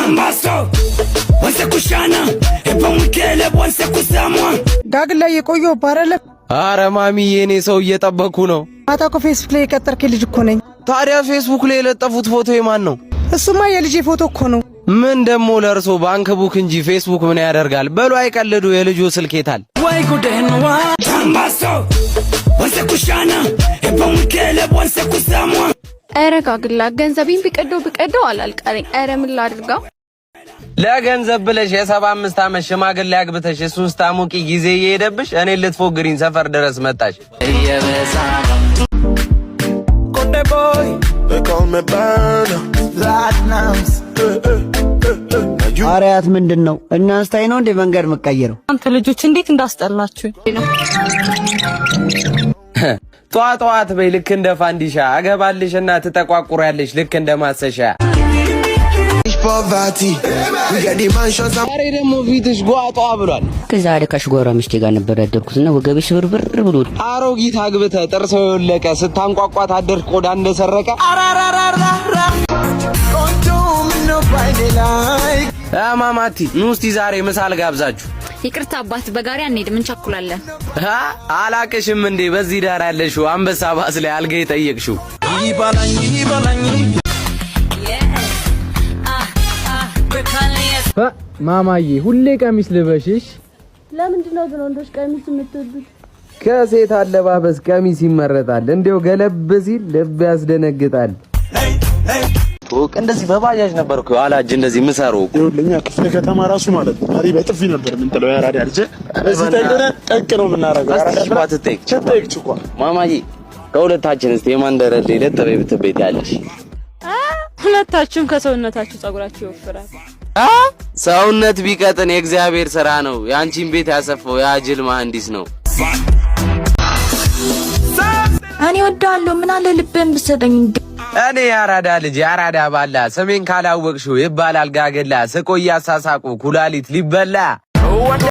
Ambasso Wanse kushana Epa mwikele wanse kusamwa ዳግላ የቆየው ባረለ አረ ማሚ የኔ ሰው እየጠበኩ ነው። ማታ እኮ ፌስቡክ ላይ የቀጠርክ ልጅ እኮ ነኝ። ታዲያ ፌስቡክ ላይ የለጠፉት ፎቶ የማን ነው? እሱማ የልጄ ፎቶ እኮ ነው። ምን ደሞ ለርሶ ባንክ ቡክ እንጂ ፌስቡክ ምን ያደርጋል? በሉ አይቀልዱ። የልጁ ስልክ የታል? ወይ ጉደንዋ አምባሶ ወንሰ ኩሻና ኤፓ mwikele wanse kusamwa አረ ጋግላ ገንዘቤን ቢቀደው አላልቀረኝ። አረ ምን ላድርጋው? ለገንዘብ ብለሽ የ75 ዓመት ሽማግሌ አግብተሽ እሱን ስታሞቂ ጊዜ እየሄደብሽ እኔ ልትፎግሪኝ ሰፈር ድረስ መጣሽ። Konde boy they call me Burna Platinums አሪያት ምንድነው? እናንተ ስታይ ነው እንደ መንገድ መቀየረው። አንተ ልጆች እንዴት እንዳስጠላችሁ ነው። ጧጧት በይ ልክ እንደ ፋንዲሻ አገባልሽና ትጠቋቁሪያለሽ ልክ እንደ ማሰሻ። ዛሬ ደግሞ ፊትሽ ጓጧ ብሏል። ከዛሬ ከሽጎራ ሚስቴ ጋር ነበር ያደርኩትና ወገቤ ስብርብር ብሎ አሮጊት አግብተ ጥርሶ የወለቀ ስታንቋቋት አደርክ ቆዳ እንደሰረቀ። ማማቲ ኑ እስቲ ዛሬ ምሳል ጋብዛችሁ። ይቅርታ አባት በጋሪ አንሄድም እንቸኩላለን። አላቅሽም እንዴ በዚህ ዳር ያለሽው አንበሳ ባስ ላይ አልጋ የጠየቅሽው? ይባላኝ ማማዬ ሁሌ ቀሚስ ልበሽሽ። ለምንድነው ግን ወንዶች ቀሚስ የምትወዱት? ከሴት አለባበስ ቀሚስ ይመረጣል። እንዴው ገለብ ሲል ልብ ያስደነግጣል። ቶክ እንደዚህ በባጃጅ ነበርኩ አላጅ እንደዚህ ምሰሩ ይኸውልኛ ክፍለ ከተማ ራሱ ማለት ነው። አሪ በጥፊ ነበር ምን ጥለው ያራዳ ልጅ እዚህ ተገረ ጠቅ ነው የምናረጋው። አራዳሽባት ተጠይቅችኳ ማማዬ ከሁለታችን እስቲ የማንደረደ ለተበይ ብትበይት ያለሽ ሁለታችሁም ከሰውነታችሁ ጸጉራችሁ ይወፍራል። ሰውነት ቢቀጥን የእግዚአብሔር ሥራ ነው። ያንቺን ቤት ያሰፈው ያጅል መሐንዲስ ነው። እኔ ወዳለሁ ምን አለ ልብን ብትሰጠኝ። እኔ ያራዳ ልጅ ያራዳ ባላ ስሜን ካላወቅሽው ይባላል ጋገላ ስቆያ ሳሳቁ ኩላሊት ሊበላ